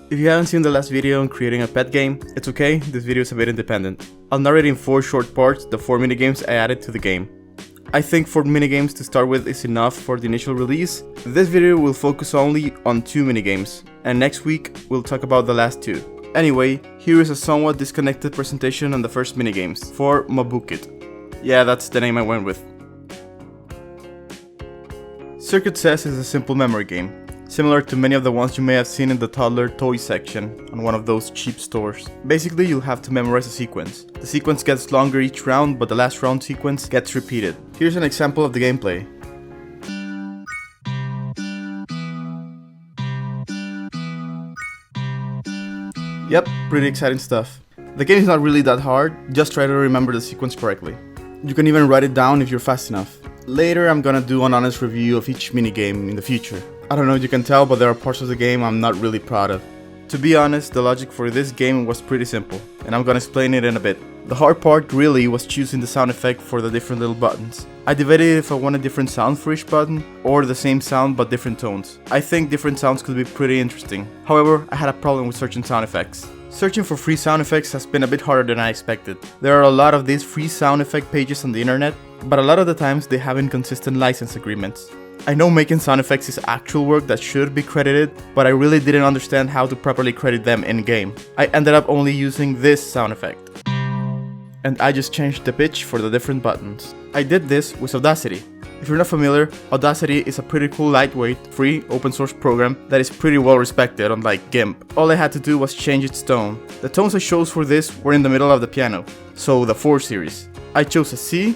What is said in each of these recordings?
If you haven't seen the last video on creating a pet game, it's okay, this video is a bit independent. I'll narrate in 4 short parts the 4 minigames I added to the game. I think 4 minigames to start with is enough for the initial release. This video will focus only on 2 minigames, and next week we'll talk about the last 2. Anyway, here is a somewhat disconnected presentation on the first minigames, for MoBoKit. Yeah, that's the name I went with. Circuit Says is a simple memory game, similar to many of the ones you may have seen in the toddler toy section on one of those cheap stores. Basically, you'll have to memorize a sequence. The sequence gets longer each round, but the last round sequence gets repeated. Here's an example of the gameplay. Yep, pretty exciting stuff. The game is not really that hard, just try to remember the sequence correctly. You can even write it down if you're fast enough. Later, I'm gonna do an honest review of each minigame in the future. I don't know if you can tell, but there are parts of the game I'm not really proud of. To be honest, the logic for this game was pretty simple, and I'm gonna explain it in a bit. The hard part really was choosing the sound effect for the different little buttons. I debated if I wanted different sound for each button, or the same sound but different tones. I think different sounds could be pretty interesting. However, I had a problem with searching sound effects. Searching for free sound effects has been a bit harder than I expected. There are a lot of these free sound effect pages on the internet, but a lot of the times they have inconsistent license agreements. I know making sound effects is actual work that should be credited, but I really didn't understand how to properly credit them in-game. I ended up only using this sound effect. And I just changed the pitch for the different buttons. I did this with Audacity. If you're not familiar, Audacity is a pretty cool lightweight, free, open source program that is pretty well respected, unlike GIMP. All I had to do was change its tone. The tones I chose for this were in the middle of the piano, so the 4 series. I chose a C,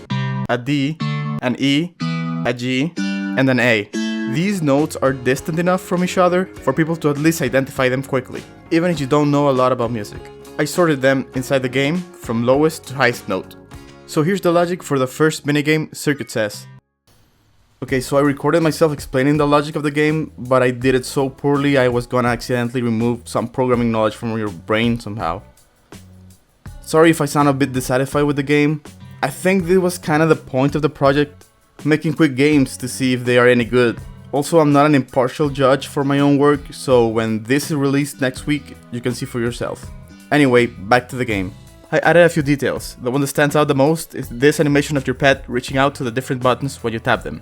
a D, an E, a G, and an A. These notes are distant enough from each other for people to at least identify them quickly, even if you don't know a lot about music. I sorted them inside the game from lowest to highest note. So here's the logic for the first minigame, Circuit Says. Okay, so I recorded myself explaining the logic of the game, but I did it so poorly I was gonna accidentally remove some programming knowledge from your brain somehow. Sorry if I sound a bit dissatisfied with the game. I think this was kind of the point of the project, making quick games to see if they are any good. Also, I'm not an impartial judge for my own work, so when this is released next week, you can see for yourself. Anyway, back to the game. I added a few details. The one that stands out the most is this animation of your pet reaching out to the different buttons when you tap them.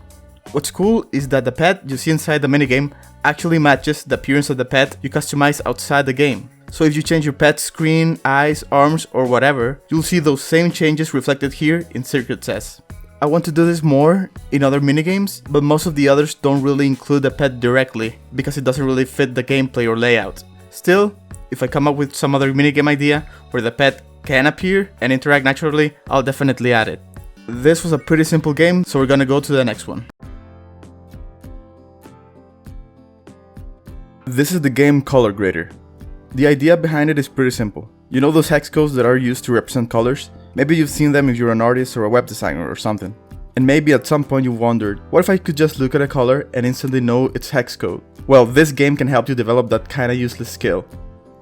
What's cool is that the pet you see inside the minigame actually matches the appearance of the pet you customize outside the game. So if you change your pet's screen, eyes, arms, or whatever, you'll see those same changes reflected here in Circuit Says. I want to do this more in other minigames, but most of the others don't really include the pet directly because it doesn't really fit the gameplay or layout. Still, if I come up with some other minigame idea where the pet can appear and interact naturally, I'll definitely add it. This was a pretty simple game, so we're gonna go to the next one. This is the game Color Grader. The idea behind it is pretty simple. You know those hex codes that are used to represent colors? Maybe you've seen them if you're an artist or a web designer or something. And maybe at some point you've wondered, what if I could just look at a color and instantly know its hex code? Well, this game can help you develop that kinda useless skill.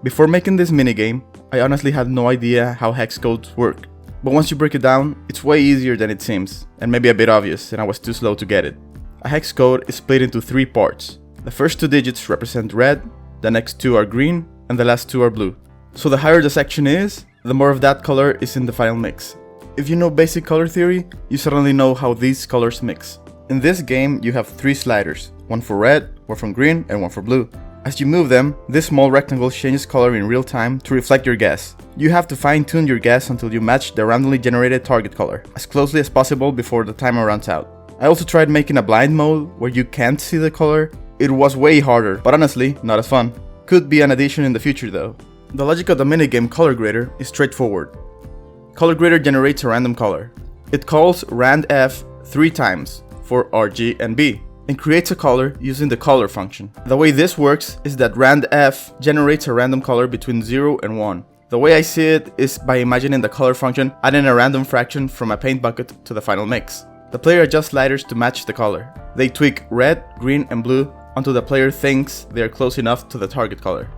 Before making this minigame, I honestly had no idea how hex codes work. But once you break it down, it's way easier than it seems, and maybe a bit obvious, and I was too slow to get it. A hex code is split into 3 parts. The first 2 digits represent red, the next 2 are green, and the last 2 are blue. So the higher the section is, the more of that color is in the final mix. If you know basic color theory, you suddenly know how these colors mix. In this game, you have 3 sliders, one for red, one for green, and one for blue. As you move them, this small rectangle changes color in real time to reflect your guess. You have to fine-tune your guess until you match the randomly generated target color, as closely as possible before the timer runs out. I also tried making a blind mode where you can't see the color. It was way harder, but honestly, not as fun. Could be an addition in the future though. The logic of the minigame Color Grader is straightforward. Color Grader generates a random color. It calls randf 3 times for RG and B, and creates a color using the color function. The way this works is that randf generates a random color between 0 and 1. The way I see it is by imagining the color function adding a random fraction from a paint bucket to the final mix. The player adjusts sliders to match the color. They tweak red, green, and blue until the player thinks they are close enough to the target color.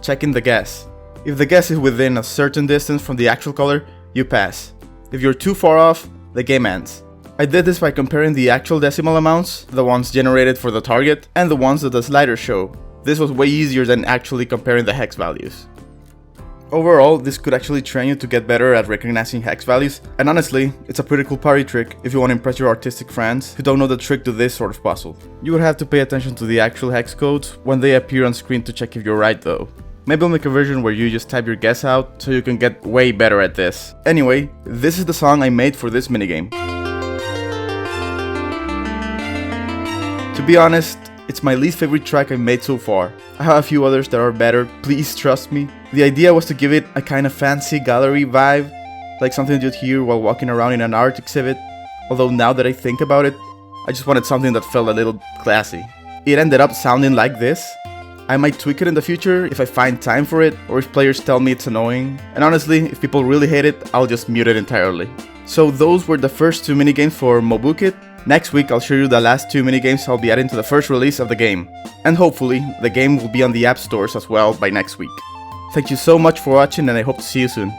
Checking the guess. If the guess is within a certain distance from the actual color, you pass. If you're too far off, the game ends. I did this by comparing the actual decimal amounts, the ones generated for the target, and the ones that the sliders show. This was way easier than actually comparing the hex values. Overall, this could actually train you to get better at recognizing hex values, and honestly, it's a pretty cool party trick if you want to impress your artistic friends who don't know the trick to this sort of puzzle. You would have to pay attention to the actual hex codes when they appear on screen to check if you're right though. Maybe I'll make a version where you just type your guess out so you can get way better at this. Anyway, this is the song I made for this minigame. To be honest, it's my least favorite track I've made so far. I have a few others that are better, please trust me. The idea was to give it a kind of fancy gallery vibe, like something you'd hear while walking around in an art exhibit. Although now that I think about it, I just wanted something that felt a little classy. It ended up sounding like this. I might tweak it in the future if I find time for it, or if players tell me it's annoying. And honestly, if people really hate it, I'll just mute it entirely. So those were the first 2 minigames for MoBoKit. Next week I'll show you the last 2 minigames I'll be adding to the first release of the game. And hopefully, the game will be on the app stores as well by next week. Thank you so much for watching and I hope to see you soon.